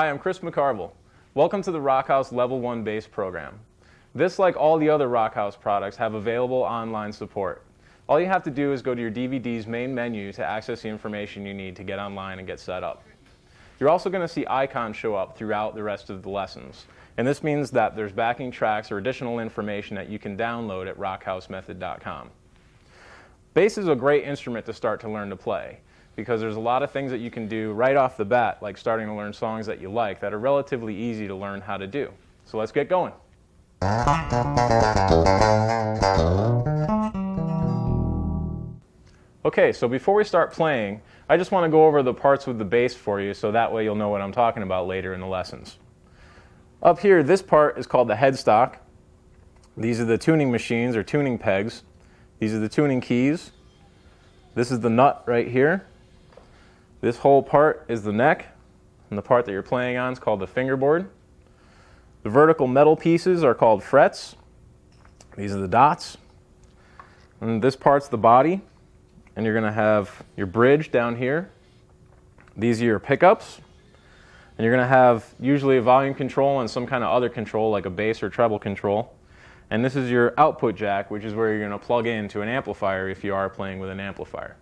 Hi, I'm Chris McCarvill. Welcome to the Rockhouse Level 1 Bass program. This, like all the other Rockhouse products, have available online support. All you have to do is go to your DVD's main menu to access the information you need to get online and get set up. You're also going to see icons show up throughout the rest of the lessons. And this means that there's backing tracks or additional information that you can download at rockhouse.com. Bass is a great instrument to start to learn to play, because there's a lot of things that you can do right off the bat, like starting to learn songs that you like, that are relatively easy to learn how to do. So let's get going. Okay, so before we start playing, I just want to go over the parts with the bass for you, so that way you'll know what I'm talking about later in the lessons. Up here, this part is called the headstock. These are the tuning machines or tuning pegs. These are the tuning keys. This is the nut right here. This whole part is the neck, and the part that you're playing on is called the fingerboard. The vertical metal pieces are called frets. These are the dots. And this part's the body, and you're going to have your bridge down here. These are your pickups, and you're going to have usually a volume control and some kind of other control like a bass or treble control. And this is your output jack, which is where you're going to plug into an amplifier if you are playing with an amplifier.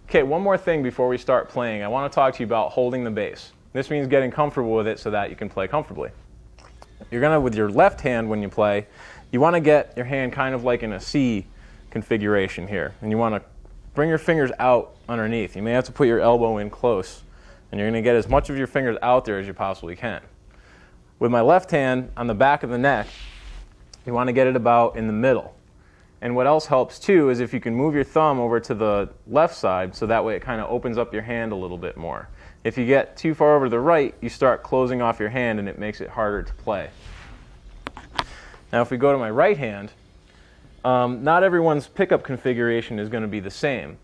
Okay, one more thing before we start playing. I want to talk to you about holding the bass. This means getting comfortable with it so that you can play comfortably. You're going to, with your left hand when you play, you want to get your hand kind of like in a C configuration here. And you want to bring your fingers out underneath. You may have to put your elbow in close. And you're going to get as much of your fingers out there as you possibly can. With my left hand on the back of the neck, you want to get it about in the middle. And what else helps too is if you can move your thumb over to the left side, so that way it kind of opens up your hand a little bit more. If you get too far over to the right, you start closing off your hand and it makes it harder to play. Now if we go to my right hand, not everyone's pickup configuration is going to be the same.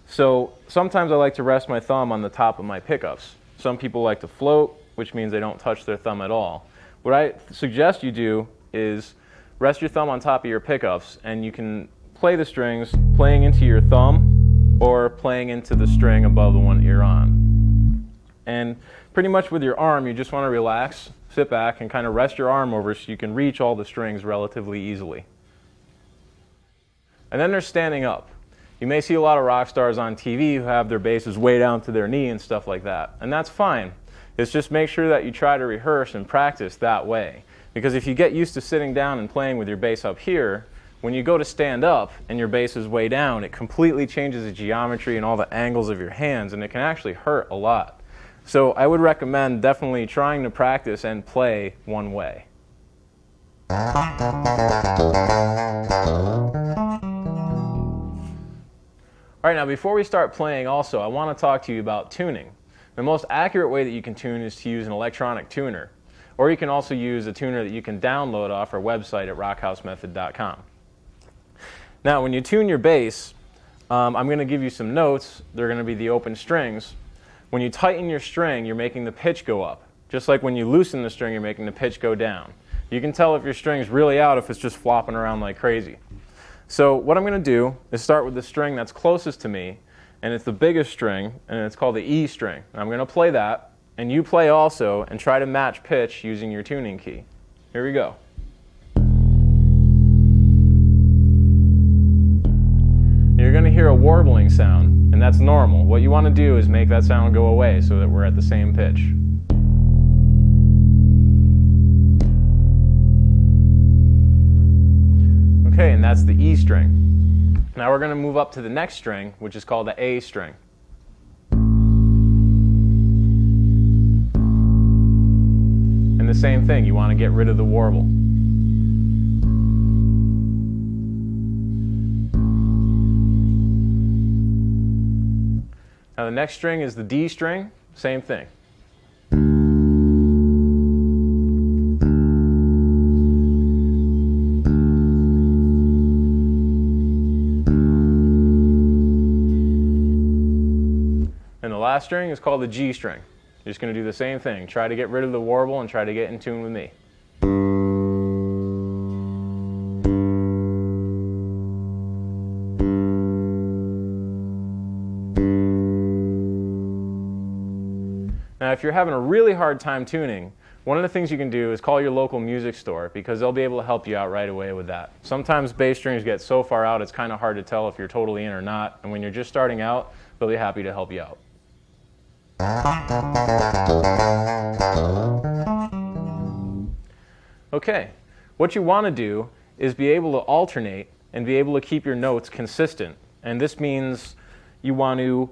So sometimes I like to rest my thumb on the top of my pickups. Some people like to float, which means they don't touch their thumb at all. What I suggest you do is rest your thumb on top of your pickups, and you can play the strings playing into your thumb or playing into the string above the one that you're on. And pretty much with your arm, you just want to relax, sit back, and kind of rest your arm over so you can reach all the strings relatively easily. And then there's standing up. You may see a lot of rock stars on TV who have their basses way down to their knee and stuff like that. And that's fine. It's just make sure that you try to rehearse and practice that way. Because if you get used to sitting down and playing with your bass up here, when you go to stand up and your bass is way down, it completely changes the geometry and all the angles of your hands, and it can actually hurt a lot. So I would recommend definitely trying to practice and play one way. All right, now before we start playing also, I want to talk to you about tuning. The most accurate way that you can tune is to use an electronic tuner. Or you can also use a tuner that you can download off our website at rockhouse.com. Now, when you tune your bass, I'm going to give you some notes. They're going to be the open strings. When you tighten your string, you're making the pitch go up. Just like when you loosen the string, you're making the pitch go down. You can tell if your string's really out if it's just flopping around like crazy. So what I'm going to do is start with the string that's closest to me, and it's the biggest string, and it's called the E string. And I'm going to play that, and you play also, and try to match pitch using your tuning key. Here we go. You're going to hear a warbling sound, and that's normal. What you want to do is make that sound go away so that we're at the same pitch. Okay, and that's the E string. Now we're going to move up to the next string, which is called the A string. And the same thing, you want to get rid of the warble. Now the next string is the D string, same thing. And the last string is called the G string. You're just going to do the same thing. Try to get rid of the warble and try to get in tune with me. Now, if you're having a really hard time tuning, one of the things you can do is call your local music store, because they'll be able to help you out right away with that. Sometimes bass strings get so far out it's kind of hard to tell if you're totally in or not, and when you're just starting out, they'll be happy to help you out. Okay, what you want to do is be able to alternate and be able to keep your notes consistent. And this means you want to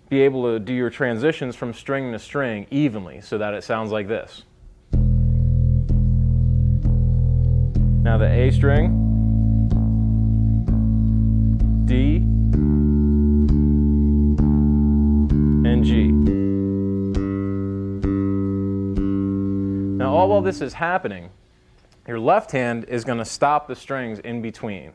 be able to do your transitions from string to string evenly so that it sounds like this. Now the A string, D, and G. Now all while this is happening, your left hand is going to stop the strings in between.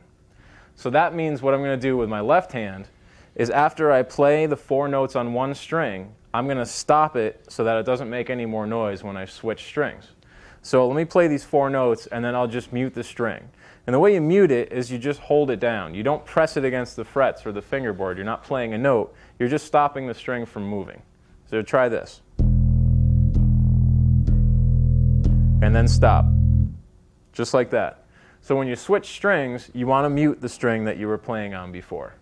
So that means what I'm going to do with my left hand is after I play the 4 notes on one string, I'm going to stop it so that it doesn't make any more noise when I switch strings. So let me play these 4 notes and then I'll just mute the string. And the way you mute it is you just hold it down. You don't press it against the frets or the fingerboard. You're not playing a note. You're just stopping the string from moving. So try this. And then stop. Just like that. So when you switch strings, you want to mute the string that you were playing on before.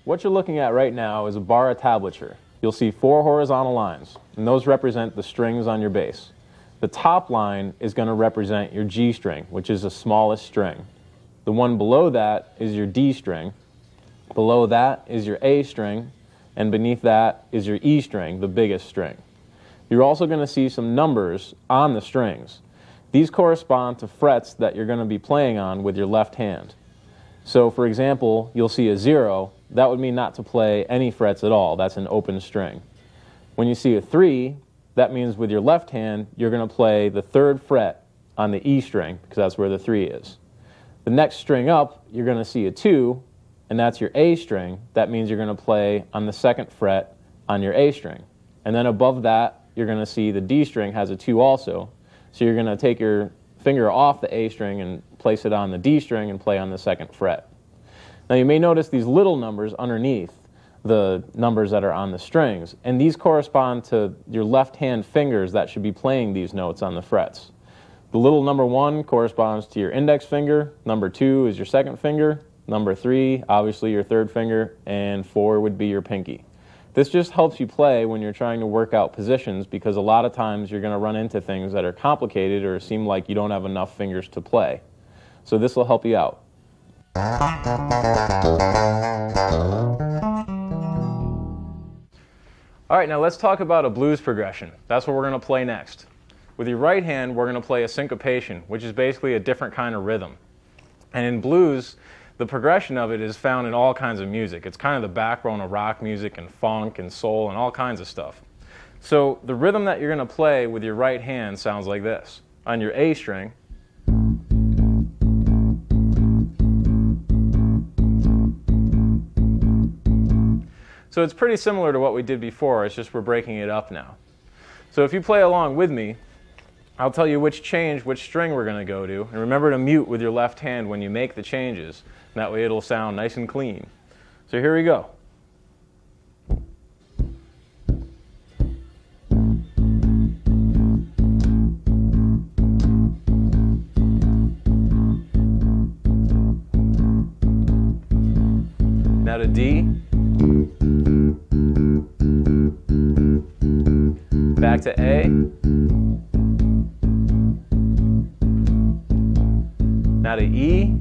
What you're looking at right now is a bar of tablature. You'll see 4 horizontal lines, and those represent the strings on your bass. The top line is going to represent your G string, which is the smallest string. The one below that is your D string. Below that is your A string, and beneath that is your E string, the biggest string. You're also going to see some numbers on the strings. These correspond to frets that you're going to be playing on with your left hand. So for example, you'll see a 0. That would mean not to play any frets at all. That's an open string. When you see a 3, that means with your left hand, you're going to play the 3rd fret on the E string, because that's where the 3 is. The next string up, you're going to see a 2, and that's your A string. That means you're going to play on the 2nd fret on your A string. And then above that, you're going to see the D string has a 2 also. So you're going to take your finger off the A string and place it on the D string and play on the 2nd fret. Now you may notice these little numbers underneath the numbers that are on the strings, and these correspond to your left hand fingers that should be playing these notes on the frets. The little number 1 corresponds to your index finger, number 2 is your 2nd finger, number 3 obviously your 3rd finger, and 4 would be your pinky. This just helps you play when you're trying to work out positions, because a lot of times you're going to run into things that are complicated or seem like you don't have enough fingers to play. So this will help you out. All right, now let's talk about a blues progression. That's what we're going to play next. With your right hand, we're going to play a syncopation, which is basically a different kind of rhythm. And in blues, the progression of it is found in all kinds of music. It's kind of the backbone of rock music and funk and soul and all kinds of stuff. So the rhythm that you're going to play with your right hand sounds like this. On your A string, so it's pretty similar to what we did before, it's just we're breaking it up now. So if you play along with me, I'll tell you which string we're going to go to. And remember to mute with your left hand when you make the changes. That way it'll sound nice and clean. So here we go. Now to D. Back to A. Now to E.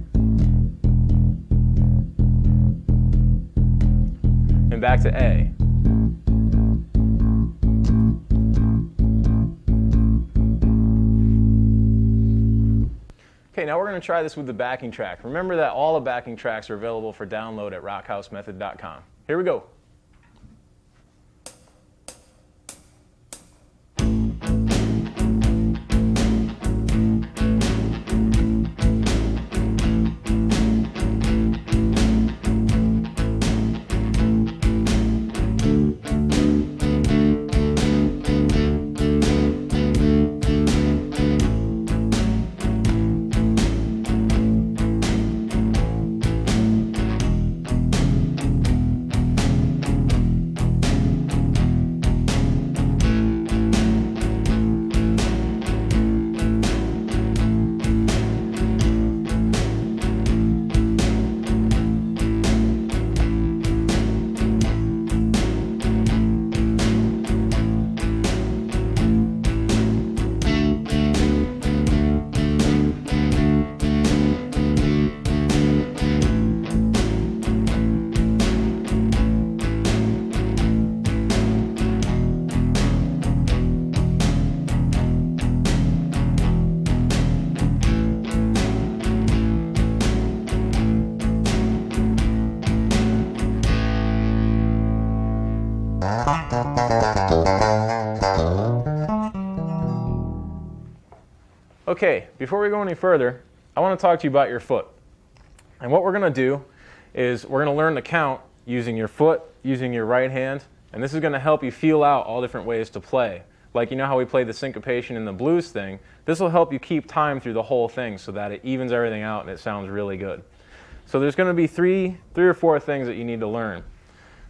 And back to A. Okay, now we're going to try this with the backing track. Remember that all the backing tracks are available for download at rockhousemethod.com. Here we go. Okay, before we go any further, I want to talk to you about your foot. And what we're going to do is we're going to learn to count using your foot, using your right hand, and this is going to help you feel out all different ways to play. Like, you know how we play the syncopation in the blues thing? This will help you keep time through the whole thing so that it evens everything out and it sounds really good. So there's going to be three or four things that you need to learn.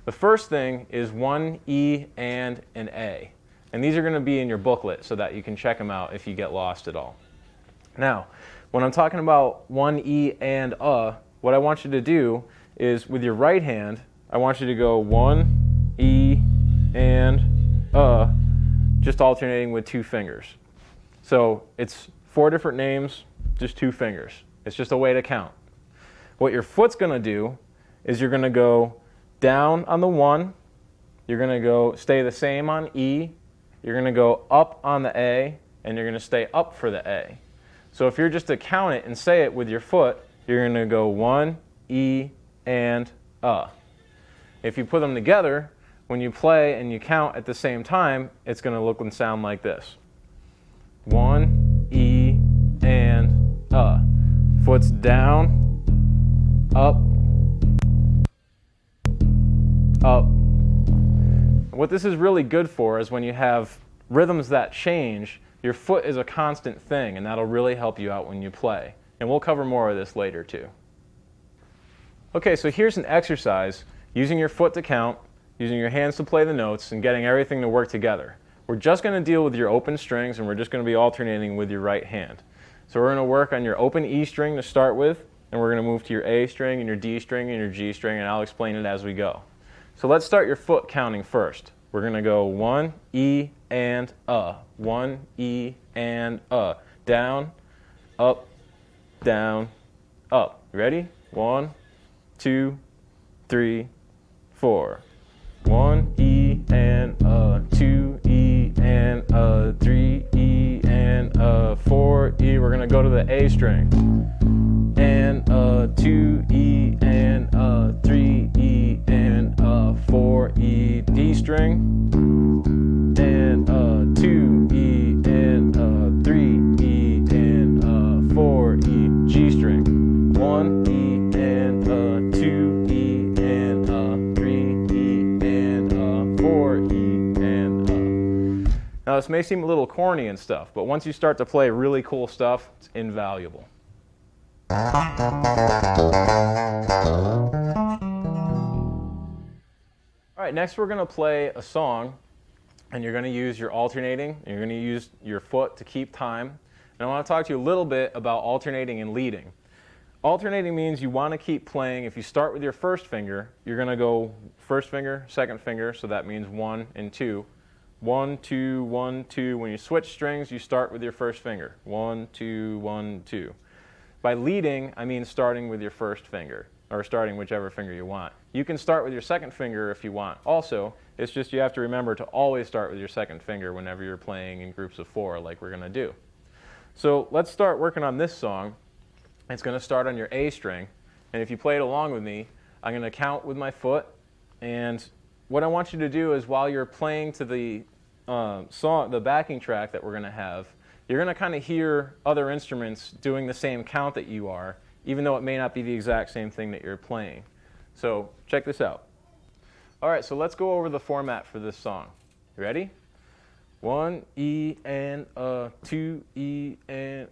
The first thing is 1 E and an A. And these are going to be in your booklet so that you can check them out if you get lost at all. Now, when I'm talking about 1 E and what I want you to do is with your right hand, I want you to go 1 E and just alternating with 2 fingers. So it's 4 different names, just 2 fingers. It's just a way to count. What your foot's going to do is you're going to go down on the 1, you're going to go stay the same on E, you're going to go up on the A, and you're going to stay up for the A. So if you're just to count it and say it with your foot, you're going to go 1, E, and If you put them together, when you play and you count at the same time, it's going to look and sound like this. 1, E, and Foot's down, up, up. What this is really good for is when you have rhythms that change, your foot is a constant thing, and that'll really help you out when you play. And we'll cover more of this later too. Okay, so here's an exercise using your foot to count, using your hands to play the notes, and getting everything to work together. We're just going to deal with your open strings, and we're just going to be alternating with your right hand. So we're going to work on your open E string to start with, and we're going to move to your A string and your D string and your G string, and I'll explain it as we go. So let's start your foot counting first. We're going to go 1, E, and 1, E, and down, up, down, up. Ready? 1, 2, 3, 4. 1, E, and 2, E, and 3, E, and 4, E. We're going to go to the A string. And 2, E, and 3, E, and 4, E, D string. And 2, E, and 3, E, and 4, E, G string. 1, E, and 2, E, and 3, E, and 4, E, and Now this may seem a little corny and stuff, but once you start to play really cool stuff, it's invaluable. All right, next we're going to play a song, and you're going to use your alternating, and you're going to use your foot to keep time. And I want to talk to you a little bit about alternating and leading. Alternating means you want to keep playing. If you start with your first finger, you're going to go first finger, second finger, so that means 1 and 2. 1, 2, 1, 2. When you switch strings, you start with your first finger. 1, 2, 1, 2. By leading, I mean starting with your first finger, or starting whichever finger you want. You can start with your second finger if you want. Also, it's just you have to remember to always start with your second finger whenever you're playing in groups of 4 like we're going to do. So let's start working on this song. It's going to start on your A string, and if you play it along with me, I'm going to count with my foot, and what I want you to do is while you're playing to the song, the backing track that we're going to have, you're going to kind of hear other instruments doing the same count that you are, even though it may not be the exact same thing that you're playing. So check this out. All right, so let's go over the format for this song. You ready? 1, E, and 2, E, and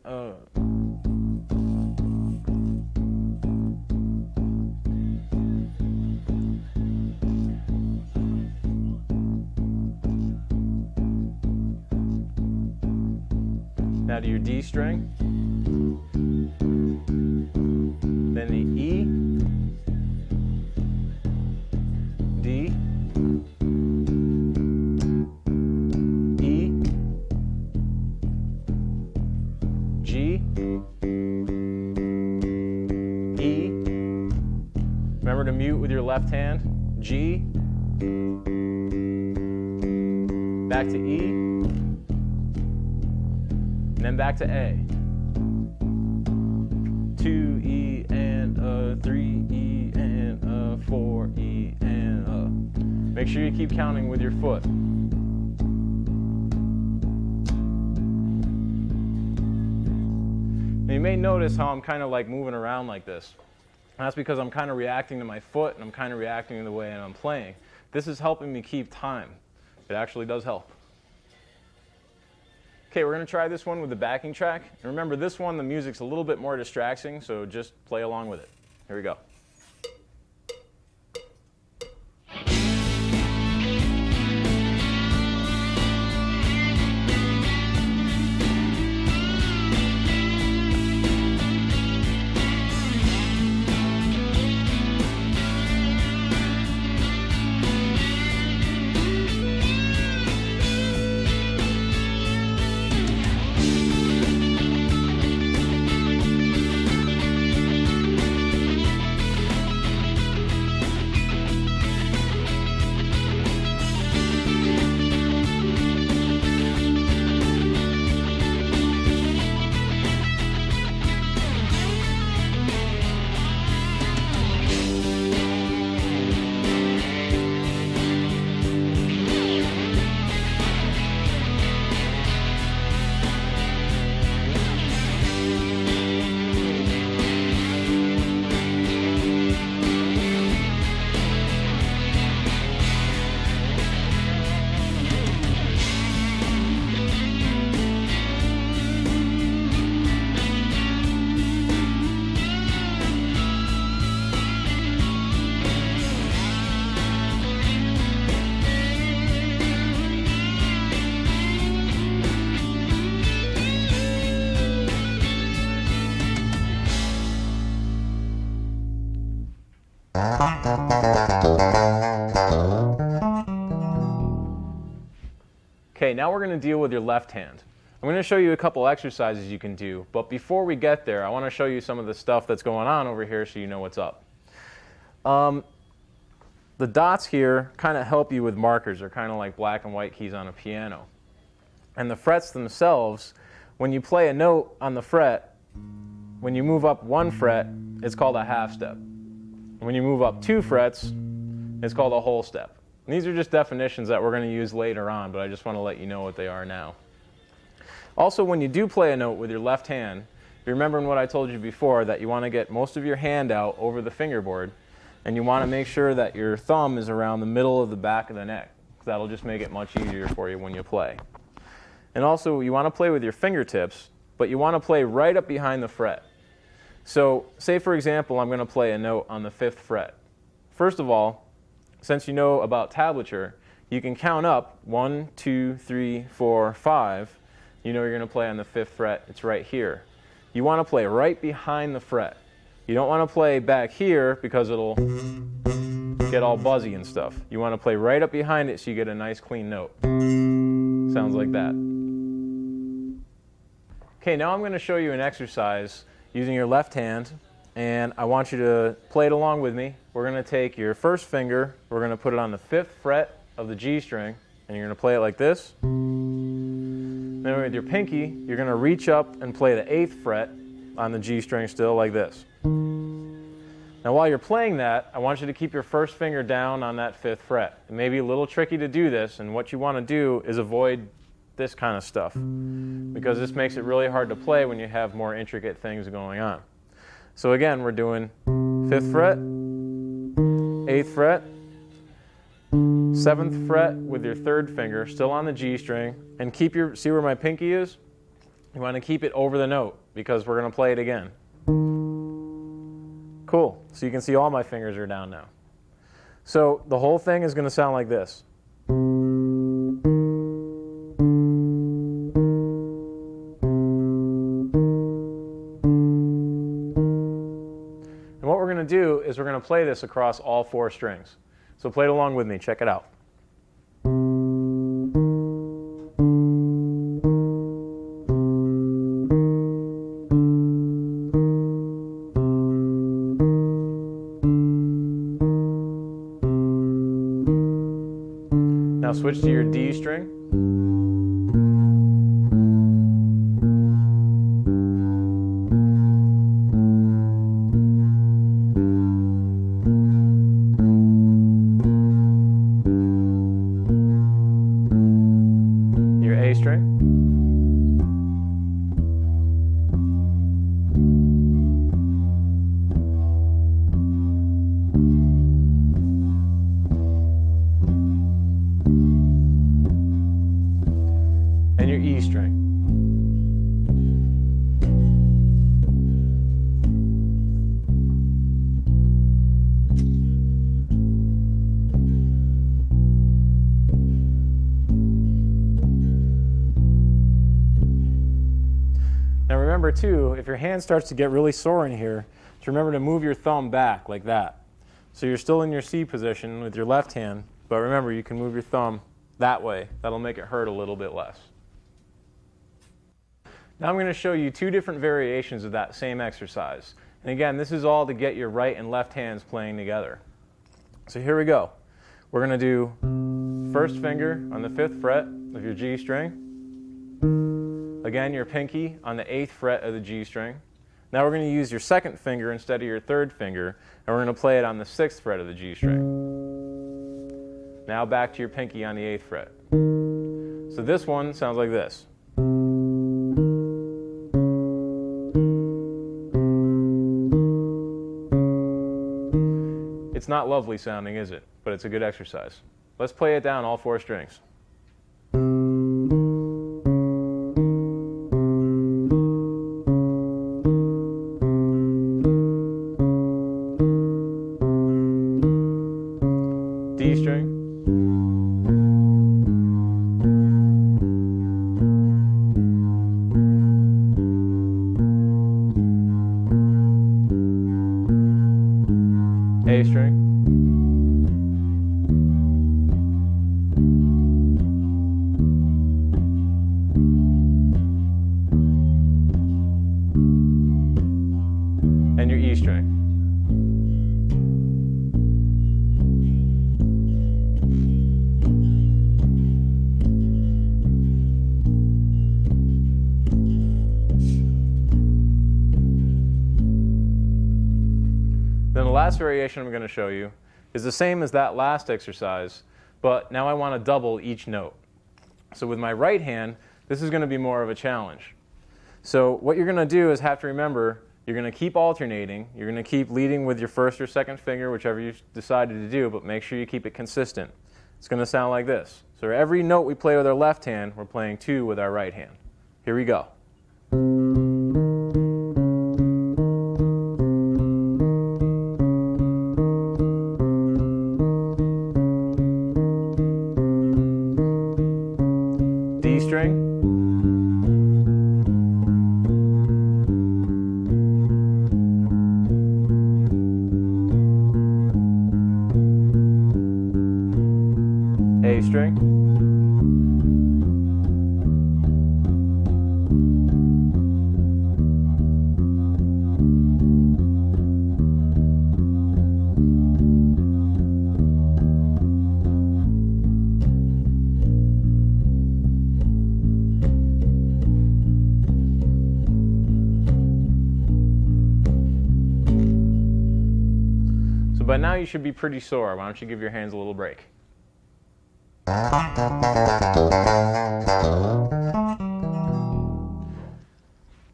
Now to your D string, then the E, D, E, G, E. Remember to mute with your left hand. G, back to E, and then back to A. 2 E and 3 E and 4 E and Make sure you keep counting with your foot. And you may notice how I'm kind of like moving around like this. And that's because I'm kind of reacting to my foot and I'm kind of reacting to the way I'm playing. This is helping me keep time. It actually does help. Okay, we're going to try this one with the backing track. And remember, this one, the music's a little bit more distracting, so just play along with it. Here we go. Okay, now we're going to deal with your left hand. I'm going to show you a couple exercises you can do, but before we get there, I want to show you some of the stuff that's going on over here so you know what's up. The dots here kind of help you with markers. They're kind of like black and white keys on a piano. And the frets themselves, when you play a note on the fret, when you move up one fret, it's called a half step. When you move up 2 frets, it's called a whole step. And these are just definitions that we're going to use later on, but I just want to let you know what they are now. Also, when you do play a note with your left hand, you're remembering what I told you before, that you want to get most of your hand out over the fingerboard, and you want to make sure that your thumb is around the middle of the back of the neck. That'll just make it much easier for you when you play. And also, you want to play with your fingertips, but you want to play right up behind the fret. So, say for example, I'm going to play a note on the 5th fret. First of all, since you know about tablature, you can count up 1, 2, 3, 4, 5. You know you're going to play on the 5th fret. It's right here. You want to play right behind the fret. You don't want to play back here because it'll get all buzzy and stuff. You want to play right up behind it so you get a nice clean note. Sounds like that. Okay, now I'm going to show you an exercise using your left hand, and I want you to play it along with me. We're going to take your first finger, we're going to put it on the 5th fret of the G string, and you're going to play it like this. Then with your pinky, you're going to reach up and play the 8th fret on the G string still like this. Now while you're playing that, I want you to keep your first finger down on that 5th fret. It may be a little tricky to do this, and what you want to do is avoid this kind of stuff, because this makes it really hard to play when you have more intricate things going on. So again, we're doing 5th fret, 8th fret, 7th fret with your 3rd finger still on the G string, and keep your, see where my pinky is? You want to keep it over the note because we're going to play it again. Cool. So you can see all my fingers are down now. So the whole thing is going to sound like this. And what we're going to do is we're going to play this across all 4 strings. So play it along with me. Check it out. Now switch to your D string. Your A string. remember too, if your hand starts to get really sore in here, to remember to move your thumb back like that. So you're still in your C position with your left hand, but remember you can move your thumb that way. That'll make it hurt a little bit less. Now I'm going to show you two different variations of that same exercise. And again, this is all to get your right and left hands playing together. So here we go. We're going to do first finger on the 5th fret of your G string. Again, your pinky on the 8th fret of the G string. Now we're going to use your 2nd finger instead of your 3rd finger, and we're going to play it on the 6th fret of the G string. Now back to your pinky on the 8th fret. So this one sounds like this. It's not lovely sounding, is it? But it's a good exercise. Let's play it down all 4 strings. D string. A string. And your E string. Then the last variation I'm going to show you is the same as that last exercise, but now I want to double each note. So with my right hand, this is going to be more of a challenge. So what you're going to do is have to remember, you're going to keep alternating. You're going to keep leading with your 1st or 2nd finger, whichever you decided to do, but make sure you keep it consistent. It's going to sound like this. So every note we play with our left hand, we're playing 2 with our right hand. Here we go. D string. A string. So by now you should be pretty sore. Why don't you give your hands a little break?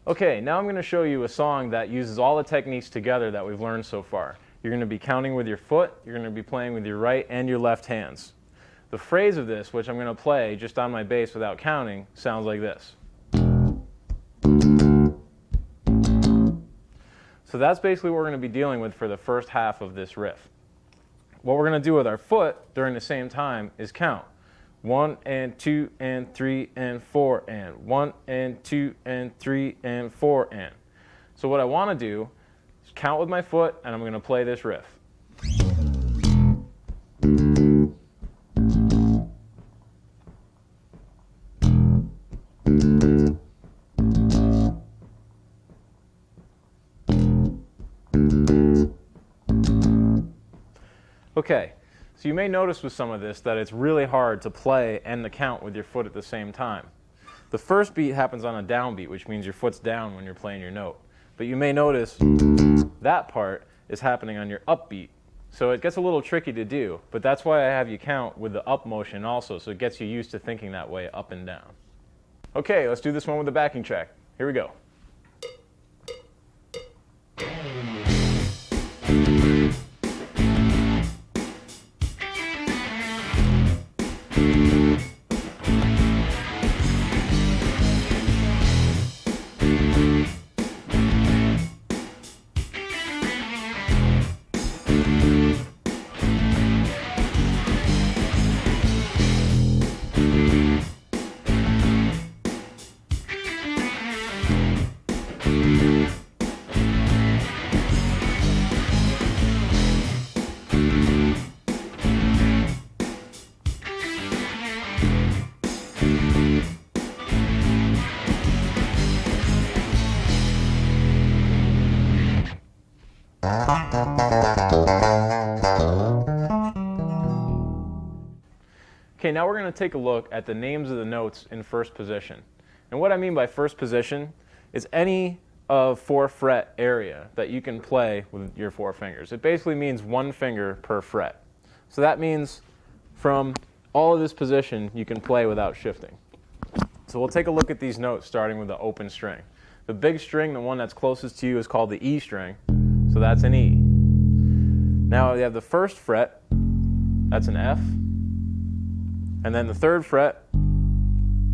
Okay, now I'm going to show you a song that uses all the techniques together that we've learned so far. You're going to be counting with your foot, you're going to be playing with your right and your left hands. The phrase of this, which I'm going to play just on my bass without counting, sounds like this. So that's basically what we're going to be dealing with for the first half of this riff. What we're going to do with our foot during the same time is count. 1 and 2 and 3 and 4 and 1 and 2 and 3 and 4 and. So what I want to do is count with my foot, and I'm going to play this riff. Okay, so you may notice with some of this that it's really hard to play and to count with your foot at the same time. The first beat happens on a downbeat, which means your foot's down when you're playing your note. But you may notice that part is happening on your upbeat. So it gets a little tricky to do, but that's why I have you count with the up motion also, so it gets you used to thinking that way up and down. Okay, let's do this one with the backing track. Here we go. Okay, now we're going to take a look at the names of the notes in first position. And what I mean by first position is any of 4 fret area that you can play with your 4 fingers. It basically means 1 finger per fret. So that means from all of this position you can play without shifting. So we'll take a look at these notes starting with the open string. The big string, the one that's closest to you, is called the E string. So that's an E. Now you have the first fret, that's an F. And then the 3rd fret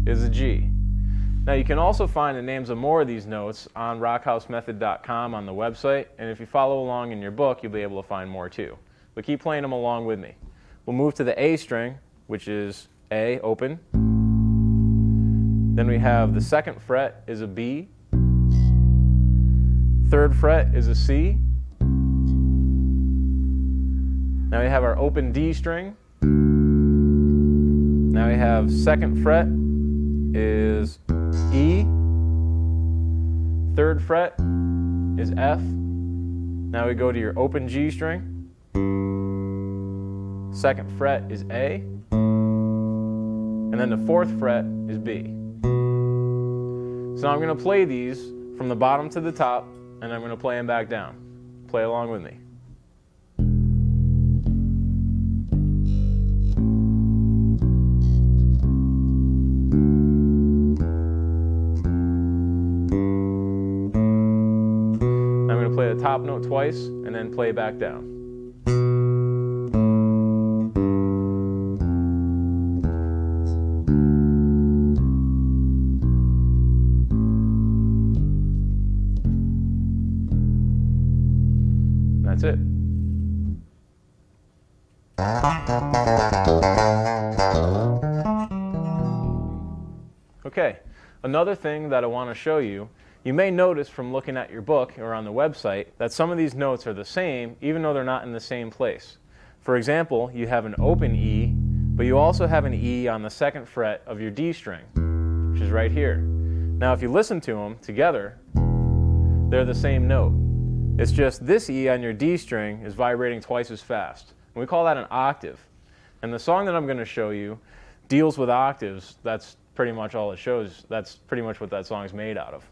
is a G. Now you can also find the names of more of these notes on rockhousemethod.com on the website, and if you follow along in your book, you'll be able to find more too. But keep playing them along with me. We'll move to the A string, which is A, open. Then we have the 2nd fret is a B. 3rd fret is a C. Now we have our open D string. Now we have 2nd fret is E, 3rd fret is F. Now we go to your open G string. 2nd fret is A, and then the 4th fret is B. So now I'm going to play these from the bottom to the top, and I'm going to play them back down. Play along with me. Play the top note twice and then play back down. That's it. Okay, another thing that I want to show you. You may notice from looking at your book or on the website that some of these notes are the same even though they're not in the same place. For example, you have an open E, but you also have an E on the 2nd fret of your D string, which is right here. Now if you listen to them together, they're the same note. It's just this E on your D string is vibrating twice as fast. And we call that an octave. And the song that I'm going to show you deals with octaves. That's pretty much all it shows. That's pretty much what that song is made out of.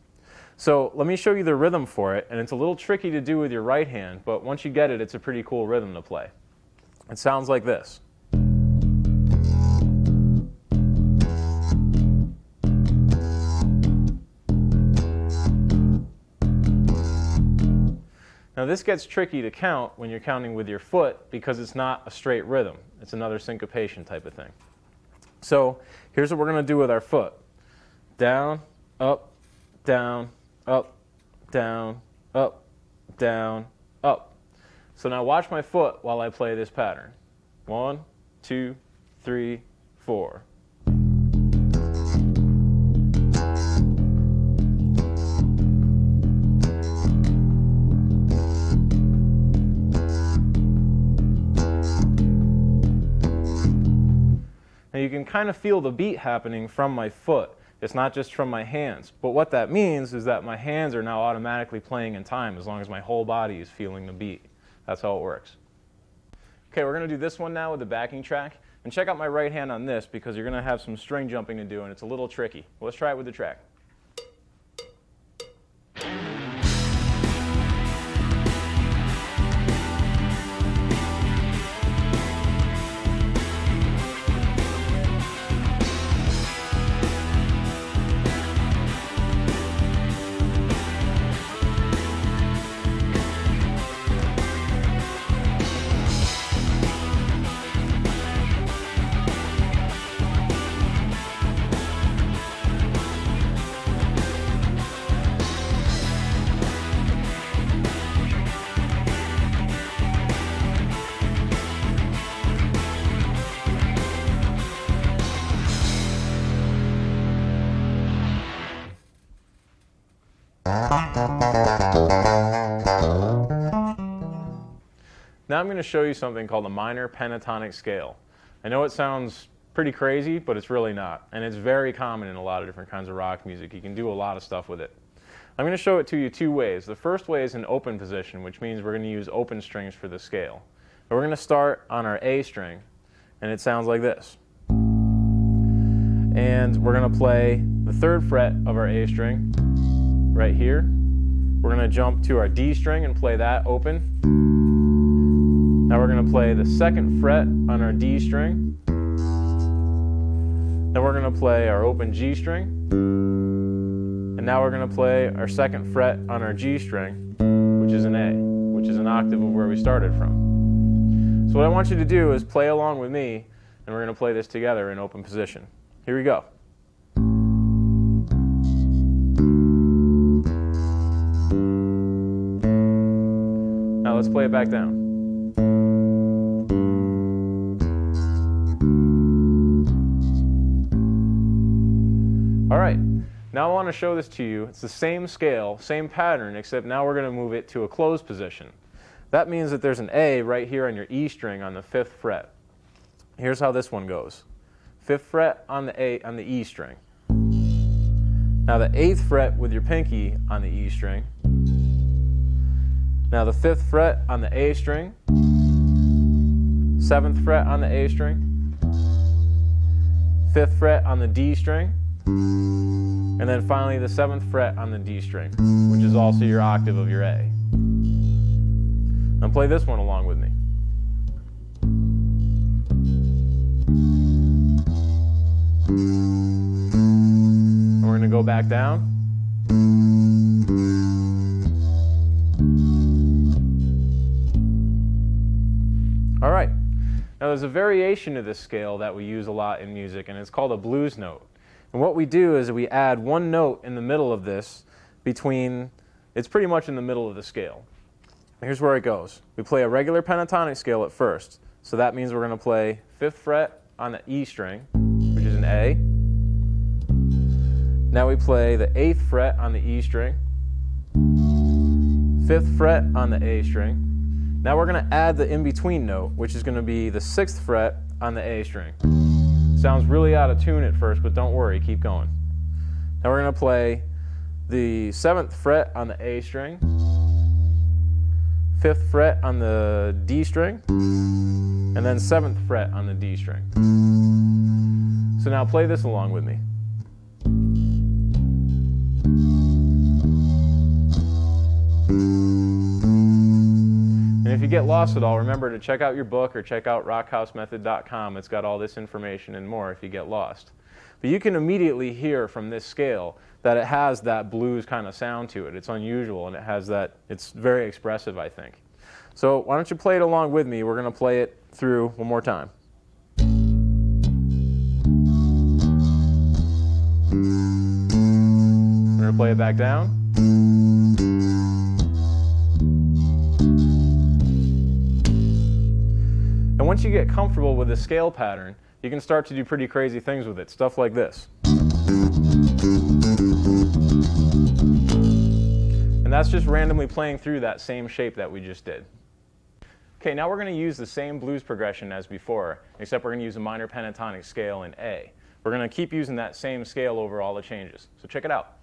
So let me show you the rhythm for it, and it's a little tricky to do with your right hand, but once you get it, it's a pretty cool rhythm to play. It sounds like this. Now this gets tricky to count when you're counting with your foot because it's not a straight rhythm. It's another syncopation type of thing. So here's what we're going to do with our foot. Down, up, down, up, down, up, down, up. So now watch my foot while I play this pattern. 1, 2, 3, 4. Now you can kind of feel the beat happening from my foot. It's not just from my hands. But what that means is that my hands are now automatically playing in time as long as my whole body is feeling the beat. That's how it works. Okay, we're going to do this one now with the backing track. And check out my right hand on this because you're going to have some string jumping to do and it's a little tricky. Let's try it with the track. Now I'm going to show you something called a minor pentatonic scale. I know it sounds pretty crazy, but it's really not. And it's very common in a lot of different kinds of rock music. You can do a lot of stuff with it. I'm going to show it to you two ways. The first way is an open position, which means we're going to use open strings for the scale. But we're going to start on our A string, and it sounds like this. And we're going to play the 3rd fret of our A string right here. We're going to jump to our D string and play that open. Now we're going to play the 2nd fret on our D string. Then we're going to play our open G string. And now we're going to play our 2nd fret on our G string, which is an A, which is an octave of where we started from. So what I want you to do is play along with me, and we're going to play this together in open position. Here we go. Now let's play it back down. All right, now I want to show this to you. It's the same scale, same pattern, except now we're going to move it to a closed position. That means that there's an A right here on your E string on the 5th fret. Here's how this one goes. 5th fret on the E string. Now the 8th fret with your pinky on the E string. Now the 5th fret on the A string. 7th fret on the A string. 5th fret on the D string. And then finally the 7th fret on the D string, which is also your octave of your A. Now play this one along with me. And we're going to go back down. All right. Now there's a variation of this scale that we use a lot in music, and it's called a blues note. And what we do is we add one note in the middle of this it's pretty much in the middle of the scale. Here's where it goes. We play a regular pentatonic scale at first. So that means we're going to play 5th fret on the E string, which is an A. Now we play the 8th fret on the E string, 5th fret on the A string. Now we're going to add the in-between note, which is going to be the 6th fret on the A string. Sounds really out of tune at first, but don't worry, keep going. Now we're going to play the 7th fret on the A string, 5th fret on the D string, and then 7th fret on the D string. So now play this along with me. And if you get lost at all, remember to check out your book or check out rockhouse-method.com. It's got all this information and more if you get lost. But you can immediately hear from this scale that it has that blues kind of sound to it. It's unusual, and it's very expressive, I think. So why don't you play it along with me? We're going to play it through one more time. We're going to play it back down. And once you get comfortable with the scale pattern, you can start to do pretty crazy things with it, stuff like this. And that's just randomly playing through that same shape that we just did. Okay, now we're going to use the same blues progression as before, except we're going to use a minor pentatonic scale in A. We're going to keep using that same scale over all the changes. So check it out.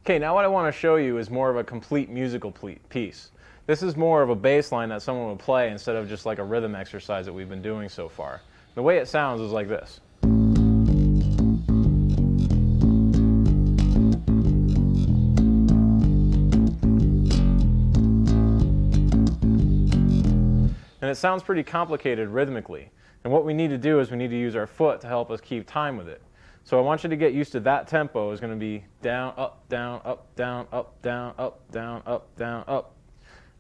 Okay, now what I want to show you is more of a complete musical piece. This is more of a bass line that someone would play instead of just like a rhythm exercise that we've been doing so far. The way it sounds is like this. And it sounds pretty complicated rhythmically. And what we need to do is we need to use our foot to help us keep time with it. So I want you to get used to that tempo is going to be down, up, down, up, down, up, down, up, down, up, down, up.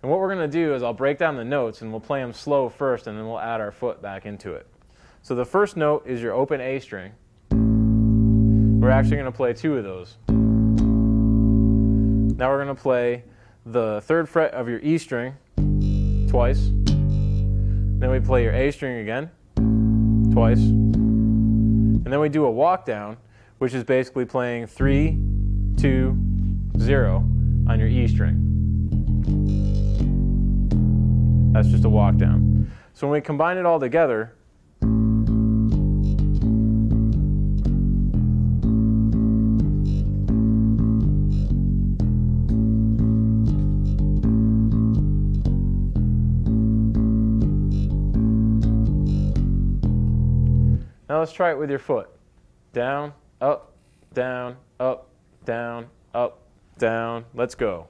And what we're going to do is I'll break down the notes and we'll play them slow first and then we'll add our foot back into it. So the first note is your open A string. We're actually going to play two of those. Now we're going to play the third fret of your E string twice. Then we play your A string again twice. And then we do a walk down, which is basically playing 3, 2, 0 on your E string. That's just a walk down. So when we combine it all together, now let's try it with your foot. Down, up, down, up, down, up, down. Let's go.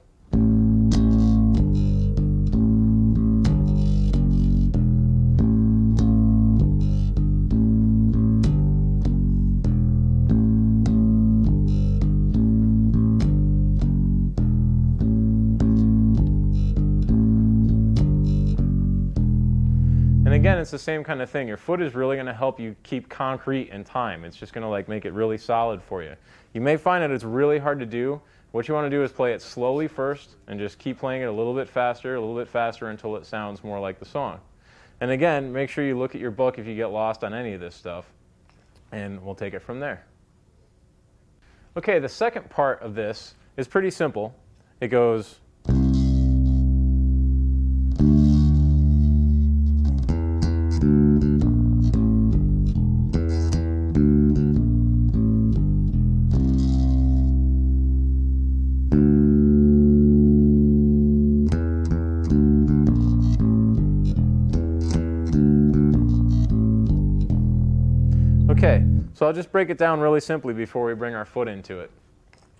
And again, it's the same kind of thing. Your foot is really going to help you keep concrete in time. It's just going to like make it really solid for you. You may find that it's really hard to do. What you want to do is play it slowly first and just keep playing it a little bit faster until it sounds more like the song. And again, make sure you look at your book if you get lost on any of this stuff, and we'll take it from there. Okay, the second part of this is pretty simple. It goes Okay, so I'll just break it down really simply before we bring our foot into it.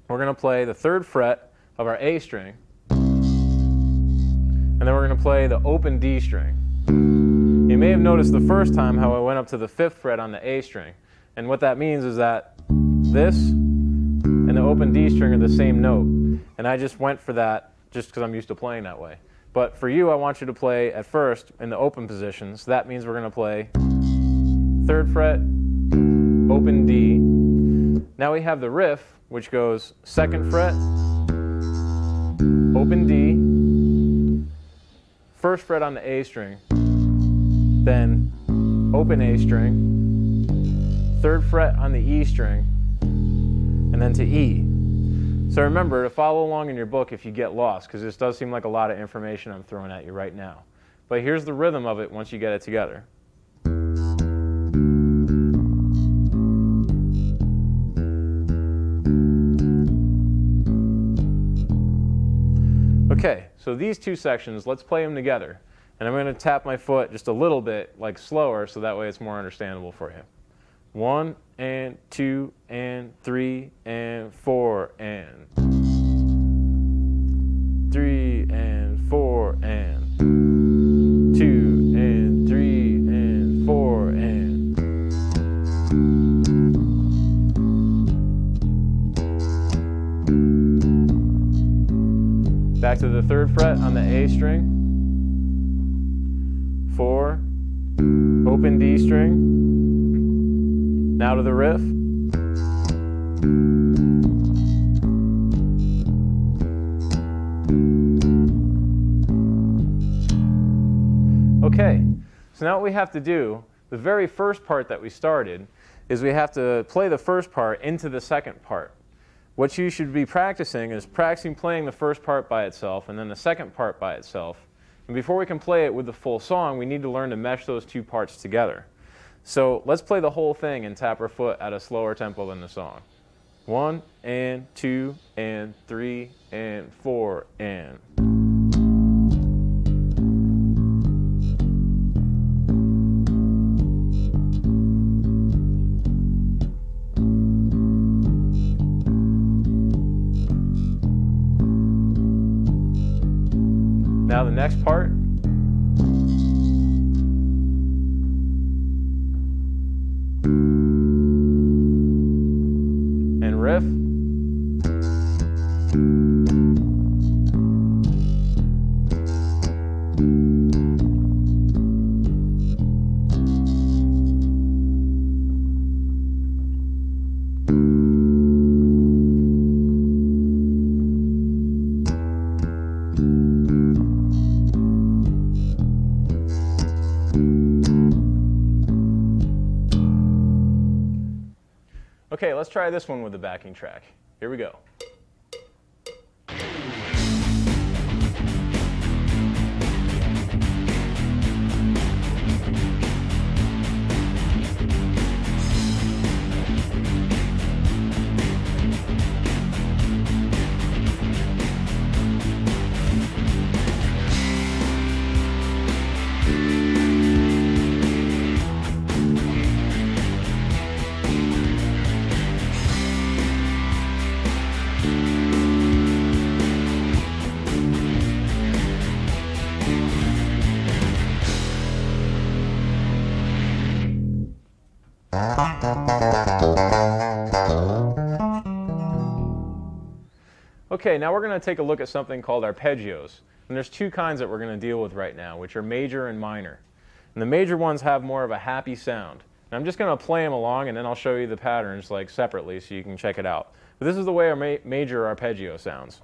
We're going to play the third fret of our A string, and then we're going to play the open D string. You may have noticed the first time how I went up to the fifth fret on the A string, and what that means is that this and the open D string are the same note, and I just went for that just because I'm used to playing that way. But for you, I want you to play at first in the open position, so that means we're going to play third fret, open D. Now we have the riff, which goes second fret, open D, first fret on the A string, then open A string, third fret on the E string, and then to E. So remember to follow along in your book if you get lost, because this does seem like a lot of information I'm throwing at you right now. But here's the rhythm of it once you get it together. Okay, so these two sections, let's play them together. And I'm going to tap my foot just a little bit, like slower, so that way it's more understandable for you. 1 and 2 and 3 and 4 and 3 and 4 and 2 and 3 and 4 and back to the third fret on the A string, 4, open D string, now to the riff, okay, so now what we have to do, the very first part that we started, is we have to play the first part into the second part. What you should be practicing is practicing playing the first part by itself and then the second part by itself. And before we can play it with the full song, we need to learn to mesh those two parts together. So let's play the whole thing and tap our foot at a slower tempo than the song. 1 and 2 and 3 and 4 and. Now the next part. And riff. Okay, let's try this one with the backing track. Here we go. Okay, now we're going to take a look at something called arpeggios. And there's two kinds that we're going to deal with right now, which are major and minor. And the major ones have more of a happy sound. And I'm just going to play them along, and then I'll show you the patterns like separately so you can check it out. But this is the way a major arpeggio sounds.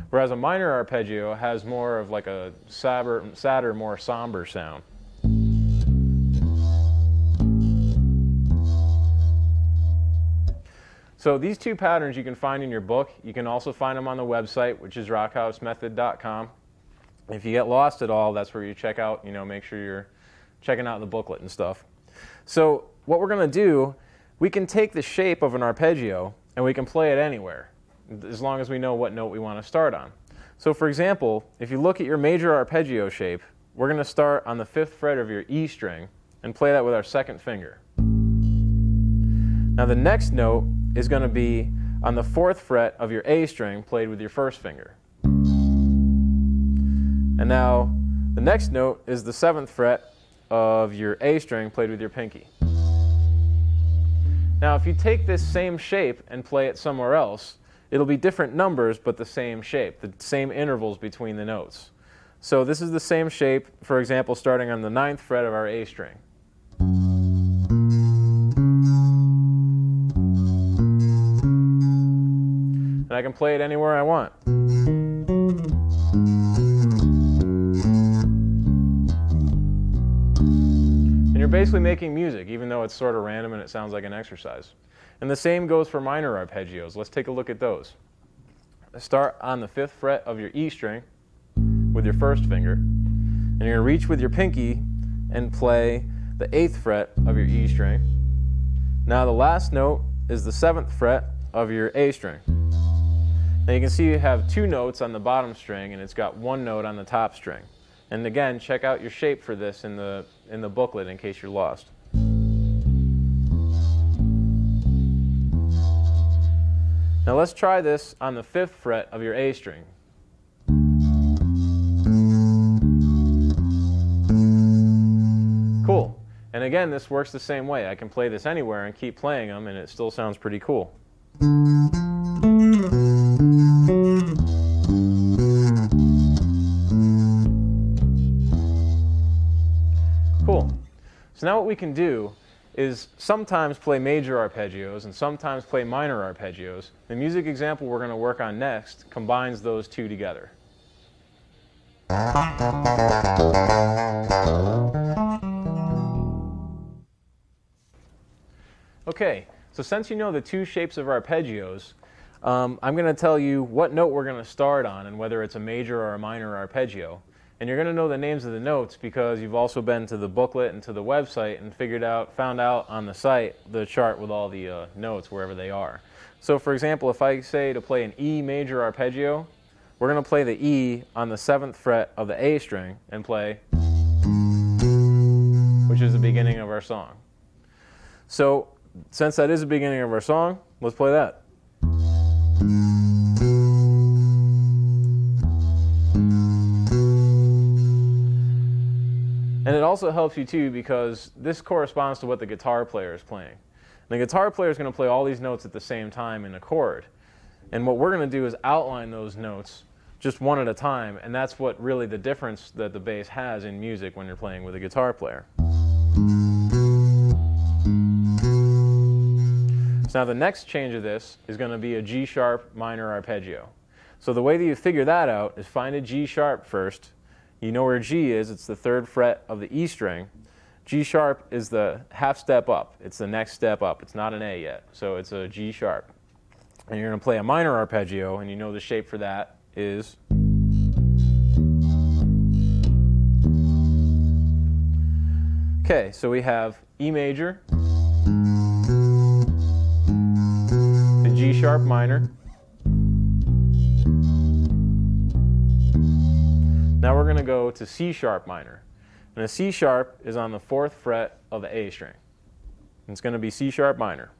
Whereas a minor arpeggio has more of like a sadder, more somber sound. So these two patterns you can find in your book. You can also find them on the website, which is rockhouse.method.com. If you get lost at all, that's where you check out, make sure you're checking out the booklet and stuff. So what we're going to do, we can take the shape of an arpeggio and we can play it anywhere, as long as we know what note we want to start on. So for example, if you look at your major arpeggio shape, we're going to start on the 5th fret of your E string and play that with our 2nd finger. Now the next note is going to be on the 4th fret of your A string played with your 1st finger. And now the next note is the 7th fret of your A string played with your pinky. Now if you take this same shape and play it somewhere else, it'll be different numbers but the same shape, the same intervals between the notes. So this is the same shape, for example, starting on the 9th fret of our A string. And I can play it anywhere I want. And you're basically making music, even though it's sort of random and it sounds like an exercise. And the same goes for minor arpeggios. Let's take a look at those. Start on the 5th fret of your E string with your 1st finger. And you're going to reach with your pinky and play the 8th fret of your E string. Now the last note is the 7th fret of your A string. Now you can see you have 2 notes on the bottom string and it's got 1 note on the top string. And again, check out your shape for this in the booklet in case you're lost. Now let's try this on the 5th fret of your A string. Cool. And again, this works the same way. I can play this anywhere and keep playing them and it still sounds pretty cool. Cool. So now what we can do is sometimes play major arpeggios and sometimes play minor arpeggios. The music example we're going to work on next combines those two together. Okay, so since you know the 2 shapes of arpeggios, I'm going to tell you what note we're going to start on and whether it's a major or a minor arpeggio. And you're going to know the names of the notes because you've also been to the booklet and to the website and found out on the site the chart with all the notes wherever they are. So for example, if I say to play an E major arpeggio, we're going to play the E on the 7th fret of the A string and play, which is the beginning of our song. So since that is the beginning of our song, let's play that. And it also helps you too because this corresponds to what the guitar player is playing. The guitar player is going to play all these notes at the same time in a chord. And what we're going to do is outline those notes just one at a time, and that's what really the difference that the bass has in music when you're playing with a guitar player. So now the next change of this is going to be a G sharp minor arpeggio. So the way that you figure that out is find a G sharp first. You know where G is, it's the 3rd fret of the E string. G sharp is the half step up, it's the next step up, it's not an A yet, so it's a G sharp. And you're going to play a minor arpeggio, and you know the shape for that is okay, so we have E major, the G sharp minor. Now we're going to go to C sharp minor. And a C sharp is on the 4th fret of the A string. And it's going to be C sharp minor.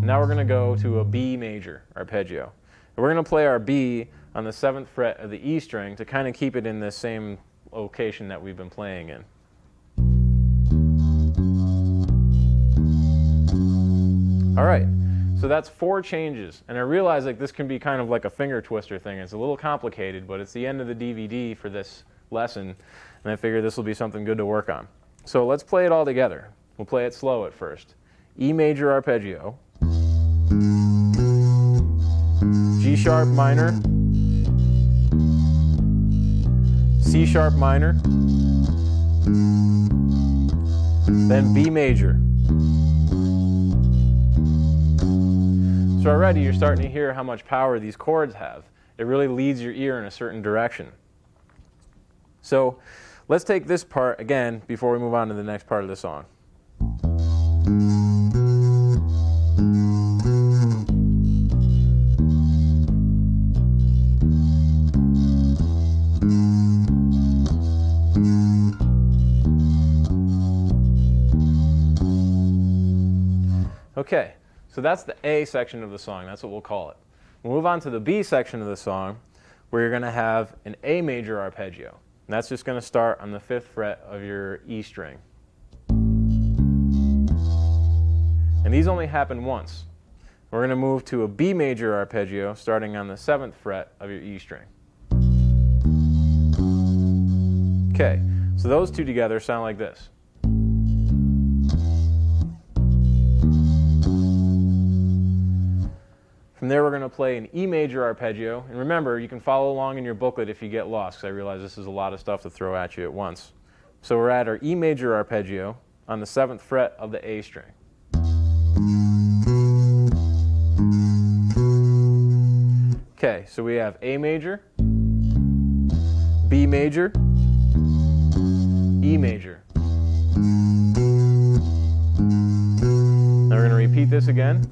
Now we're going to go to a B major arpeggio. And we're going to play our B on the 7th fret of the E string to kind of keep it in this same location that we've been playing in. All right. So that's 4 changes, and I realize like this can be kind of like a finger twister thing. It's a little complicated, but it's the end of the DVD for this lesson, and I figure this will be something good to work on. So let's play it all together. We'll play it slow at first. E major arpeggio, G sharp minor, C sharp minor, then B major. So already you're starting to hear how much power these chords have. It really leads your ear in a certain direction. So let's take this part again before we move on to the next part of the song. Okay. So that's the A section of the song. That's what we'll call it. We'll move on to the B section of the song, where you're going to have an A major arpeggio. And that's just going to start on the 5th fret of your E string. And these only happen once. We're going to move to a B major arpeggio starting on the 7th fret of your E string. Okay, so those two together sound like this. From there, we're going to play an E major arpeggio. And remember, you can follow along in your booklet if you get lost, because I realize this is a lot of stuff to throw at you at once. So we're at our E major arpeggio on the 7th fret of the A string. Okay, so we have A major, B major, E major. Now we're going to repeat this again.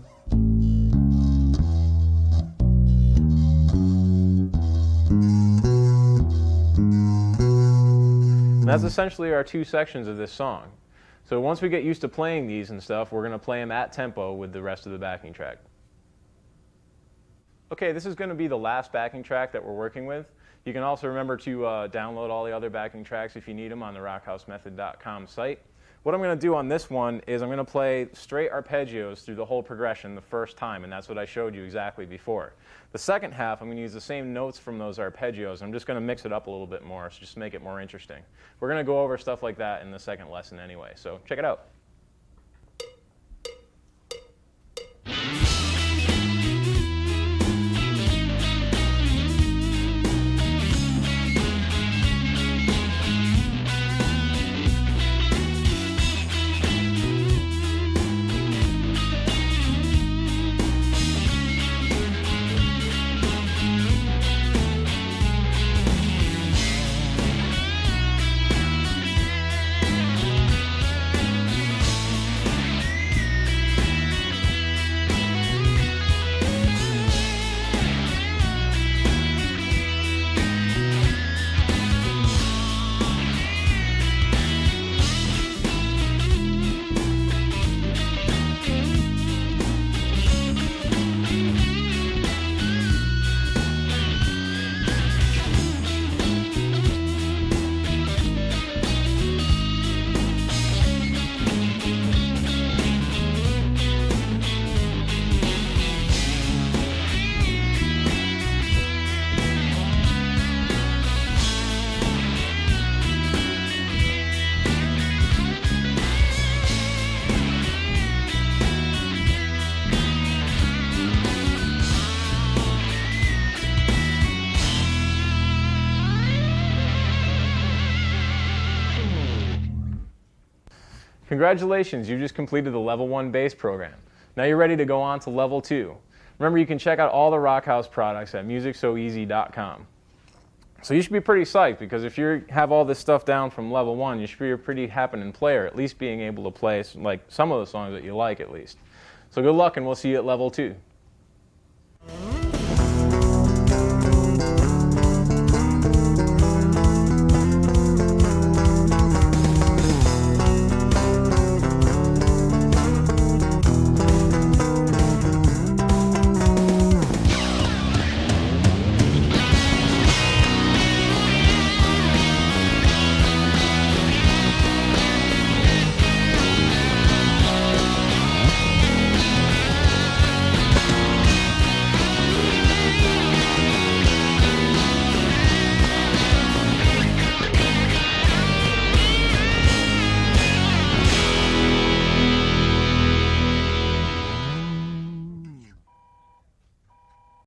And that's essentially our 2 sections of this song. So once we get used to playing these and stuff, we're going to play them at tempo with the rest of the backing track. Okay, this is going to be the last backing track that we're working with. You can also remember to download all the other backing tracks if you need them on the rockhousemethod.com site. What I'm going to do on this one is I'm going to play straight arpeggios through the whole progression the first time, and that's what I showed you exactly before. The second half, I'm going to use the same notes from those arpeggios. I'm just going to mix it up a little bit more, so just to make it more interesting. We're going to go over stuff like that in the second lesson anyway, so check it out. Congratulations, you just completed the Level 1 bass program. Now you're ready to go on to Level 2. Remember, you can check out all the Rockhouse products at musicsoeasy.com. So you should be pretty psyched, because if you have all this stuff down from Level 1, you should be a pretty happening player, at least being able to play like some of the songs that you like at least. So good luck, and we'll see you at Level 2.